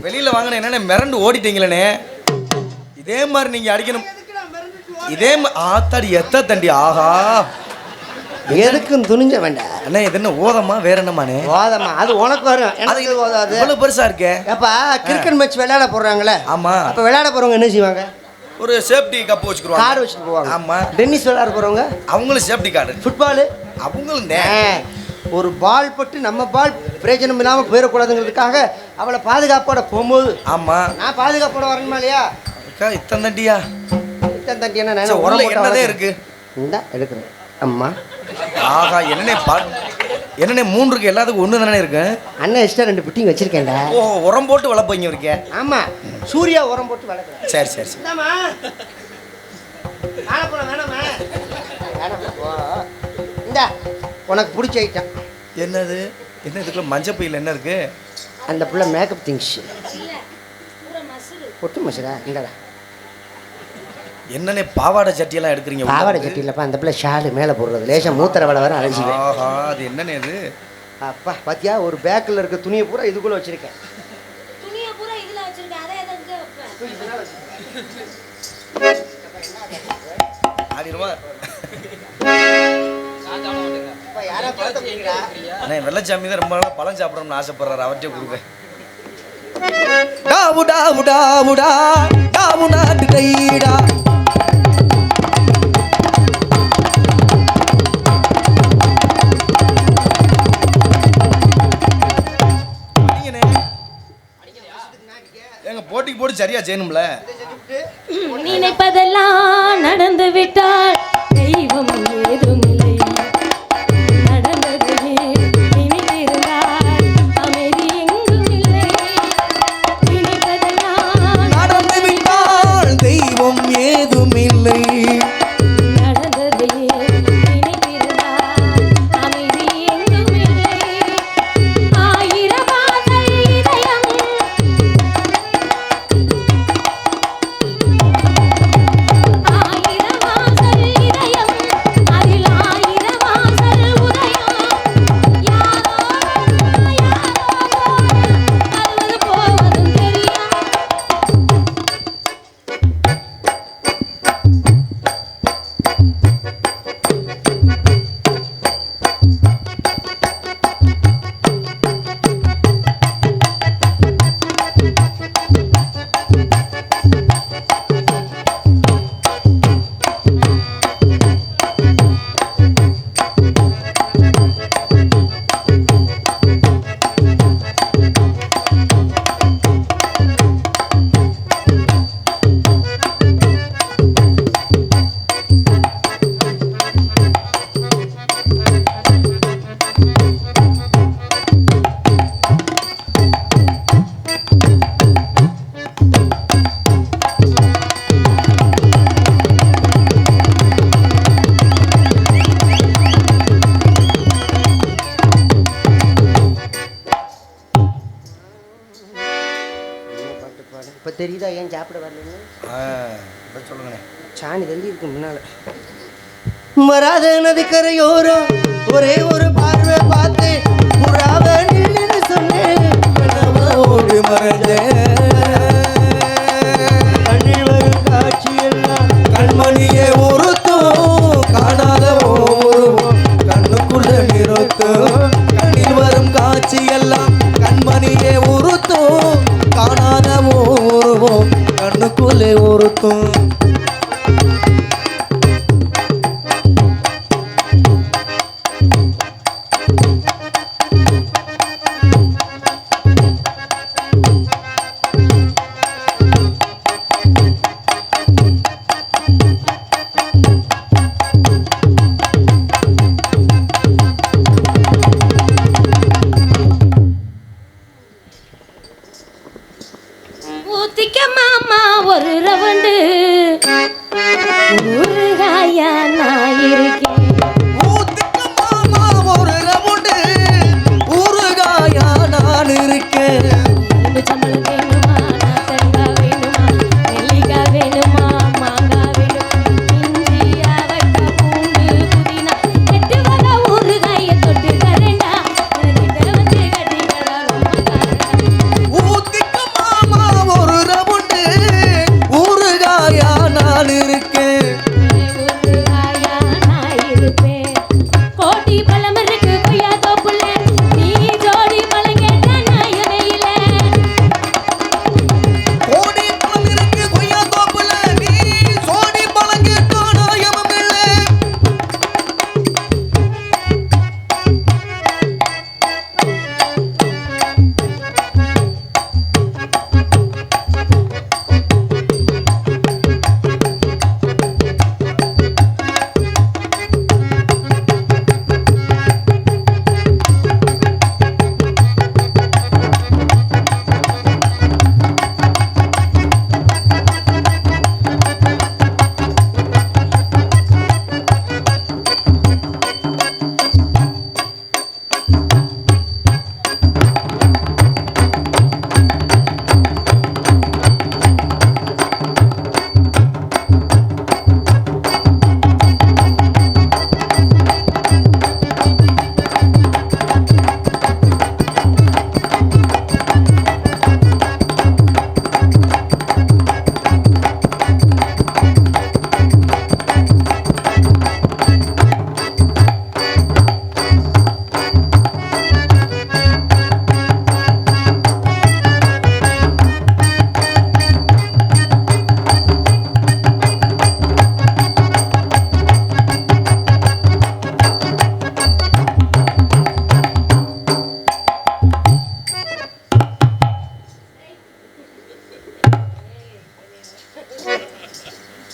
வெளியில வாங்கின என்னென்ன மிரண்டு ஓடிட்டீங்களே. இதே மாதிரி நீங்க அடிக்கணும். இதே ஆத்தாடி எத்த தண்டி. ஆஹா, எதுக்கும் துணிஞ்ச வேண்டாம் அண்ணா. இது என்ன ஓதமா வேற என்னமானே? ஓதமா அது உனக்கு வரும், எனக்கு ஓதாது. இவ்வளவு பெருசா இருக்கே. ஏப்பா கிரிக்கெட் மேட்ச் விளையாட போறாங்களே. ஆமா. அப்ப விளையாட போறவங்க என்ன செய்வாங்க? ஒரு சேஃப்டி கப் வச்சுக்குவாங்க, கார்டு வச்சுட்டு போவாங்க. ஆமா. டென்னிஸ் விளையாட போறவங்க அவங்களும் சேஃப்டி கார்டு. ஃபுட்பால் அவங்களும் ஒரு பால் பட்டு நம்ம பால் பிரயோஜனம் இல்லாமல் போயிடக்கூடாதுங்கிறதுக்காக அவளை பாதுகாப்போட போகும்போது. ஆமா, நான் பாதுகாப்போட வரணுமா இல்லையா? இத்தனை தண்டியா? இத்தனை தண்டி என்ன என்னதே இருக்கு? இந்த எடுக்கிறேன் அம்மா. ஆஹா, என்னண்ணே 3 இருக்கு, எல்லாத்துக்கும் 1 தானே இருக்கு. அண்ணன் எக்ஸ்ட்ரா 2 பிட்டிங் வச்சிருக்கேன்டா. ஓ, உரம் போட்டு வளர்ப்பீங்க இருக்கேன். ஆமா, சூர்யா உரம் போட்டு வளர்க்குறேன். சரி சரி சரி. இந்த உனக்கு பிடிச்ச ஐட்டம் என்னது? என்ன இதுக்குள்ள மஞ்சள் பையில் என்ன இருக்கு? அந்த பிள்ளை மேக்கப் திங்ஸ். பொட்டு மசுரா இந்தடா. என்னண்ணே பாவாடை சட்டியெல்லாம் எடுக்கிறீங்க? பாவாடை சட்டி இல்லப்பா, அந்த பிள்ளை ஷாலு மேலே போடுறது. லேசாக மூத்தர வள வர அழைச்சிவேன். ஆஹா, அது என்னண்ணே இது? அப்பா பாத்தியா, ஒரு பேக்கில் இருக்க துணியை பூரா இதுக்குள்ளே வச்சிருக்கேன். வெள்ளச்சாமி தான் ரொம்ப நாளா பழம் சாப்பிடணும்னு ஆசைப்படுறாரு, அவர்கிட்ட கொடுங்க. எங்க போட்டிக்கு போட்டு சரியா செய்யணும்ல. நினைப்பதெல்லாம் நடந்து விட்டால் தெய்வம் ஏதும் இல்லை. நடந்தது நினைத்திருந்தால் அமைதி எங்கும் இல்லை. நினைப்பதெல்லாம் நடந்து விட்டால் தெய்வம் ஏதும் இல்லை. நடந்தது நினைத்திருந்தால் அமைதி எங்கும் இல்லை. ஆயிரம் ஆசை இதயம் இப்போ தெரியுதா ஏன் சாப்பிட வரலன்னு? சொல்லுங்கண்ணே. சாணி தள்ளி இருக்கு முன்னால. வராத நதிக்கரையோரம் ஒரே ஒரு பார்வை பார்த்து புறாவ நின்னு சொன்னேன். ஓடி மறைஞ்சேன். கண்ணில் வரும் காட்சி எல்லாம் கண்மணியே ஒருத்தும் காணாத ஒருவம் கண்ணுக்குள்ள நிறுத்தும். கண்ணில் வரும் காட்சி எல்லாம் கண்மணியே ஒருத்தும் காணாத ஒருவம் கண்ணுக்குள்ளே ஒருத்தும். ஊத்திக்க மாமா ஒரு ரவுண்டு ஊறுகாயா நான் இருக்கேன். ஊத்திக்க மாமா ஒரு ரவுண்டு ஊறுகாயா நான் இருக்கேன். சம்பளம் வேணுமா, நாத்தங்கா வேணுமா, நெல்லிக்காய் வேணுமா, மாங்காய் வேணுமா, இஞ்சி அவரைக்காய் பூண்டு புதினா 8 வகை ஊறுகாயை தொட்டு தரேன்டா. கிட்ட வந்து கட்டிக்கலாம் ரொம்ப காரணம். ஊத்திக்க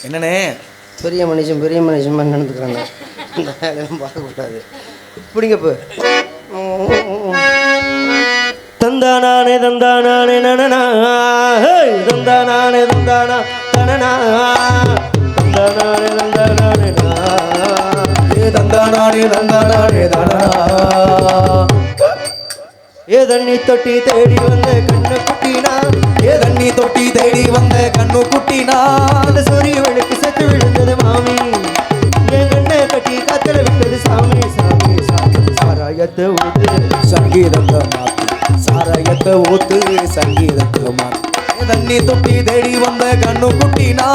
என்னண்ணே பெரிய மனுஷன் நடந்துக்கிறாங்க. இந்த வேலையெல்லாம் பார்க்கக்கூடாது. பிடிங்க இப்போ. தந்தானே நனனா தந்தானே தந்தானா தனனா தந்தானே தந்தானே தனா ஏ தண்ணி தொட்டி தேடி வந்த கண்ணு குட்டினா ஏ தண்ணி தொட்டி தேடி வந்த கண்ணு குட்டினா அந்த சூரியவனுக்கு செத்து விழுந்தது மாமி என் கண்ணை கட்டி காத்தல விட்டது சாமி சாமி சாமி சாராயத்தை ஊத்து சங்கீதத்தை மாத்து சாராயத்தை ஊத்து சங்கீதத்தை மாத்து ஏ தண்ணி தொட்டி தேடி வந்த கண்ணு குட்டினா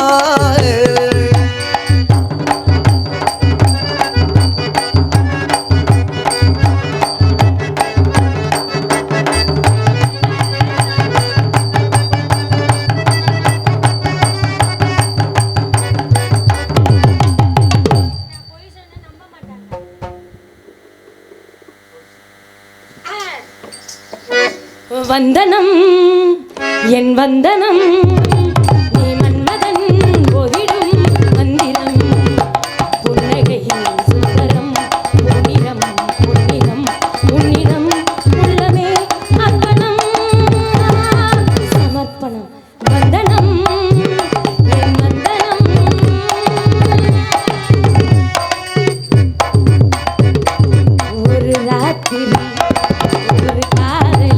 வந்தனம் என் வந்தனம் நீ மன்மதன் போதிடும் மந்திரம் புன்னகையில் சுந்தரம் பொன்னிறம் பொன்னிறம் உன்னிடம் உள்ளமே அர்ப்பணம் சமர்ப்பணம் வந்தனம் என் வந்தனம் ஒரு ராத்திரி ஒரு காதலி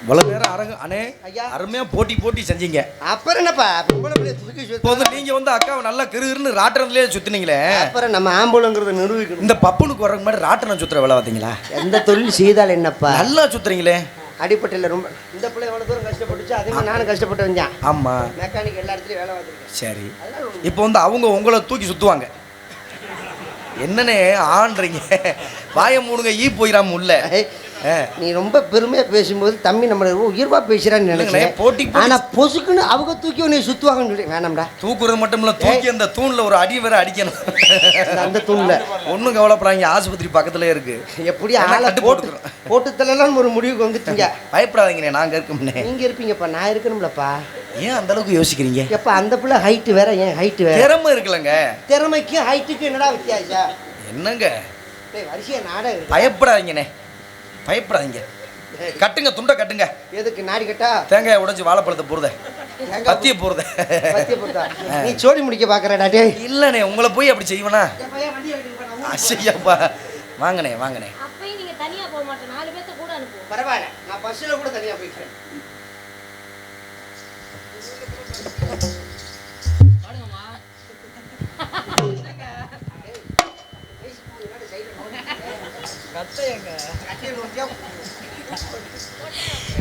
இவ்வளவு நேரம் அண்ணே அருமையா போட்டி செஞ்சீங்க. அப்புறம் என்னப்பா இப்போ வந்து நீங்க வந்து அக்காவை நல்லா கிருன்னு ராட்டனத்திலே சுத்தினீங்களே, அப்புறம் நம்ம ஆம்புலங்கிறத நிரூபிக்கணும். இந்த பப்பனுக்கு வர்றதுக்கு முன்னாடி ராட்டனம் சுத்துற வேலை பார்த்தீங்களா? எந்த தொழில் செய்தால் என்னப்பா நல்லா சுத்துறீங்களே. அடிப்படையில் ரொம்ப இந்த பிள்ளை எவ்வளோ தூரம் கஷ்டப்பட்டுச்சு, அதே மாதிரி நானும் கஷ்டப்பட்டு வந்தேன். ஆமா, மெக்கானிக் எல்லா இடத்துலையும் வேலை பார்த்துருக்கேன். சரி, இப்போ வந்து அவங்க உங்களை தூக்கி சுத்துவாங்க. என்னன்னே ஆன்றீங்க? வாய மூடுங்க, ஈ போயிடாம உள்ள. நீ ரொம்ப பெருமையா பேசும்போது தம்பி நம்மள உயிர்வா பேசுறான்னு நினைக்கிறேன். போட்டி ஆனா பொசுக்குன்னு அவங்க தூக்கி உன்னை சுத்துவாங்கன்னு சொல்லி வேணாம்டா. தூக்குறது மட்டும் இல்ல, தூக்கி அந்த தூண்ல ஒரு அடி வேற அடிக்கணும். அந்த தூண்ல ஒன்றும் கவலைப்படாங்க, ஆஸ்பத்திரி பக்கத்துல இருக்கு. எப்படி ஆளை போட்டு தள்ளலாம் ஒரு முடிவுக்கு வந்துட்டீங்க. பயப்படாதீங்கண்ணே, நாங்க இருக்கோம்னே. நீங்க இருப்பீங்கப்பா, நான் இருக்கணும்லப்பா. ஏன் அந்த அளவுக்கு யோசிக்கிறீங்க? எப்ப அந்த பிள்ளை ஹைட் வேற, ஏன் ஹைட் வேற. திறமை இருக்குல்லங்க. திறமைக்கு ஹைட்டுக்கு என்னடா வித்தியாசம்? என்னங்க வரிசையா நாடகம். பயப்படாதீங்கண்ணே, பயப்படாதீங்க. கட்டுங்க, துண்டை கட்டுங்க. எதுக்கு நாடி கட்டா? தேங்காய் உடைச்சு வாழைப்பழத்தை போடுத, பத்திய போடுத. நீ சோடி முடிக்க பாக்குறடா? டேய் இல்லண்ணே, உங்களை போய் அப்படி செய்வனா? ஐயப்பா, வாங்கண்ணே வாங்கண்ணே. அப்பயும் நீங்க தனியா போக மாட்டேன், 4 பேர்த்த கூட அனுப்பு. பரவாயில்ல, நான் பஸ்ல கூட தனியா போய்க்கிறேன்.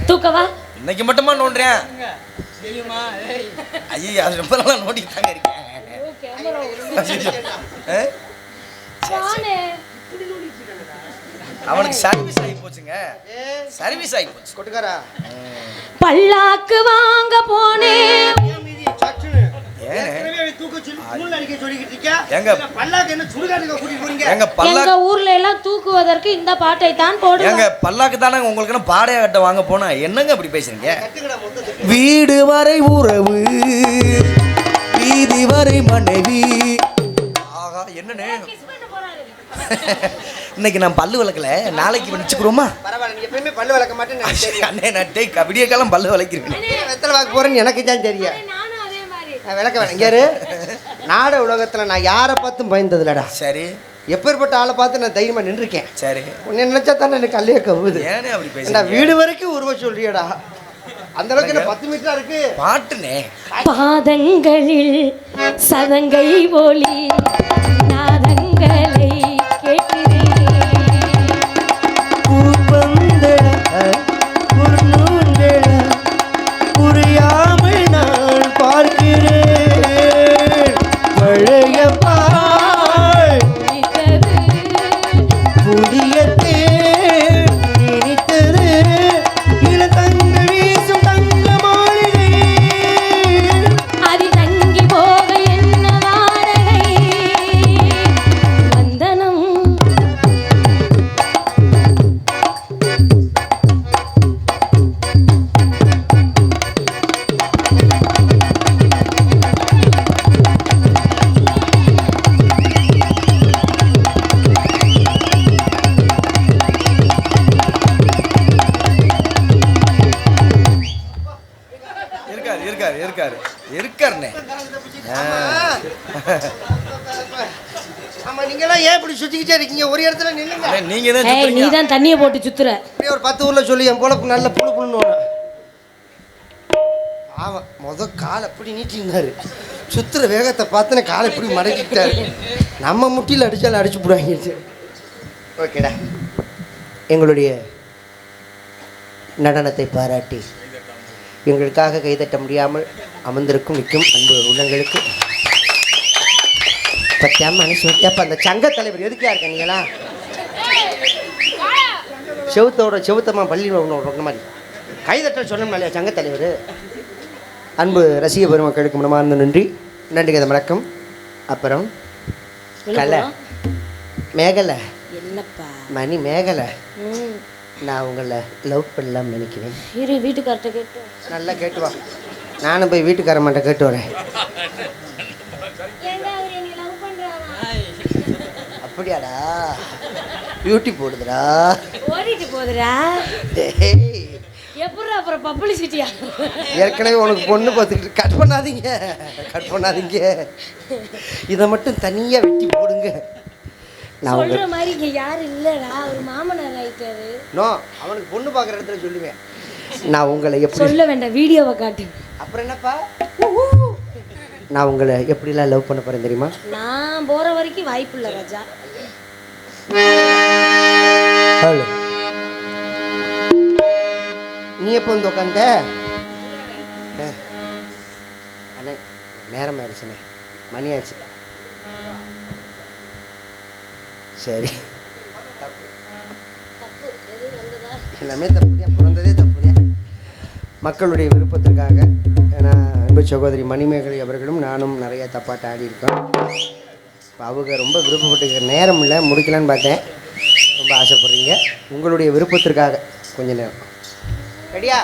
தூக்கவா? இன்னைக்கு மட்டுமா நோண்டுறேன்? ஐயா, அது ரொம்ப நாளா நோண்டிட்டு தாங்க இருக்கேன். அவனுக்கு சர்வீஸ் ஆகி போச்சுங்க, சர்வீஸ் ஆகி போச்சு. கொட்டுக்காரா, பல்லாக்கு வாங்க போனேன். எங்க ஊர்ல எல்லாம் தூக்கு தூங்குவதற்கு இந்த பாட்டை தான் போடுவாங்க. ஏங்க பல்லாக்கு தானே உங்களுக்கு பாடையா கட்ட வாங்க போனா என்னங்க அப்படி பேசுறீங்க? வீடு வரை உறவு, வீதி வரை மனைவி. ஆகா என்னண்ணே இன்னைக்கு நான் பல்லு விளக்கல, நாளைக்கு வச்சுக்கிறோமா? பரவாயில்ல, நீ எப்பயுமே பல்லு விளக்க மாட்டேன்னு அண்ணே நான் விடிய காலம் பல்லு விளக்கிறேன். வெத்தலை வாக்கு போறேன்னு எனக்கு தான் தெரியும். நானும் அதே மாதிரி. நான் விளக்க வேணாம். இங்கே நாட உலகத்தில் நான் யாரை பார்த்தும் பயந்ததில்லடா. சரி, எப்பேற்பட்ட ஆளை பார்த்து நான் தைரியமாக நின்றுருக்கேன். சரி, உன்னை நினைச்சா தானே எனக்கு கல்லையே கவுது. ஏனே அப்படி நான் பேசுறீங்க? வீடு வரைக்கும் உருவ சொல்றியடா. அந்த அளவுக்கு என்ன 10 மீட்டரா இருக்கு பாட்டுனே. பாதங்களில் சதங்கை ஒலி நாதங்களை கேட்கிறேன். புரியாமல் நான் பார்க்கிறேன். பழைய பால் புதிய தேன் இனித்தது. இளதங்க வீசும் தங்க மாளிகை. அது தங்கி போக என்ன வாடகை வந்தனம். இருக்காருண்ணே. ஆமா, நீங்களாம் ஏன் இப்படி சுத்திக்கிட்டே இருக்கீங்க? ஒரு இடத்துல நில்லுங்க. நீங்க தான் ஏய், நீ தான் தண்ணியை போட்டு சுத்துற. அப்படியே ஒரு 10 ஊர்ல சொல்லி என் பொழப்பு நல்ல புழு புழுன்னு ஓடும். ஆமா, காலை அப்படி நீட்டிருந்தாரு. சுத்துற வேகத்தை பார்த்து காலை இப்படி மடக்கிட்டாரு. நம்ம முட்டியில் அடிச்சாலும் அடிச்சு போடுவாங்க. ஓகேடா, எங்களுடைய நடனத்தை பாராட்டி எங்களுக்காக கைதட்ட முடியாமல் அமர்ந்திருக்கும் நிற்கும் அன்பு உள்ளங்களுக்கு பத்தியாம அனுப்பிச்சு. அந்த சங்க தலைவர் எதுக்கா இருக்க நீங்களாம்? செவுத்தமாக பள்ளி ஒன்று மாதிரி கைதட்ட சொன்னோம் இல்லையா சங்க தலைவர். அன்பு ரசிக பெருமக்களுக்கு மனமார்ந்த நன்றி கதை வணக்கம். அப்புறம் கலை மேகலை என்னப்பா மணி மேகலை, நான் உங்களை லவ் பண்ணலாம்னு நினைக்கிறேன். இரு வீட்டுக்கார்ட்ட கேட்டு நல்லா கேட்டு வா. நானும் போய் வீட்டுக்காரம்மாட்ட கேட்டு வரேன். அப்படியாடா? பியூட்டி போடுதுடா, ஓடிட்டு போகுதுடா. எப்படி அப்புறம் பப்ளிசிட்டியா? ஏற்கனவே உனக்கு பொண்ணு பார்த்துக்கிட்டு கட் பண்ணாதீங்க. இதை மட்டும் தனியாக வெட்டி போடுங்க. நான் சொல்ற மாதிரி இங்க யாரும் இல்லடா, ஒரு மாமனார் ஆயிட்டாரு. நோ, அவனுக்கு பொண்ணு பார்க்குற இடத்துல சொல்லுவேன். நான் உங்களை எப்படி சொல்ல வேண்டாம், வீடியோவை காட்டு. அப்புறம் என்னப்பா, நான் உங்களை எப்படிலாம் லவ் பண்ண போறேன் தெரியுமா? நான் போற வரைக்கும் வாய்ப்பு இல்லை ராஜா. ஹலோ, நீ எப்போ வந்து உட்காந்த? அண்ணே நேரம் ஆயிடுச்சுண்ணே, மணி ஆயிடுச்சு. சரி, எல்லாமே தப்புதியா, பிறந்ததே தப்புதியா. மக்களுடைய விருப்பத்திற்காக நான் அன்பு சகோதரி மணிமேகலை அவர்களும் நானும் நிறைய தப்பாட்ட ஆடி இருக்கோம். இப்போ அவங்க ரொம்ப விருப்பப்பட்டு நேரம் இல்லை, முடிக்கலான்னு பார்த்தேன். ரொம்ப ஆசைப்படுறீங்க, உங்களுடைய விருப்பத்திற்காக கொஞ்ச நேரம் ரெடியா?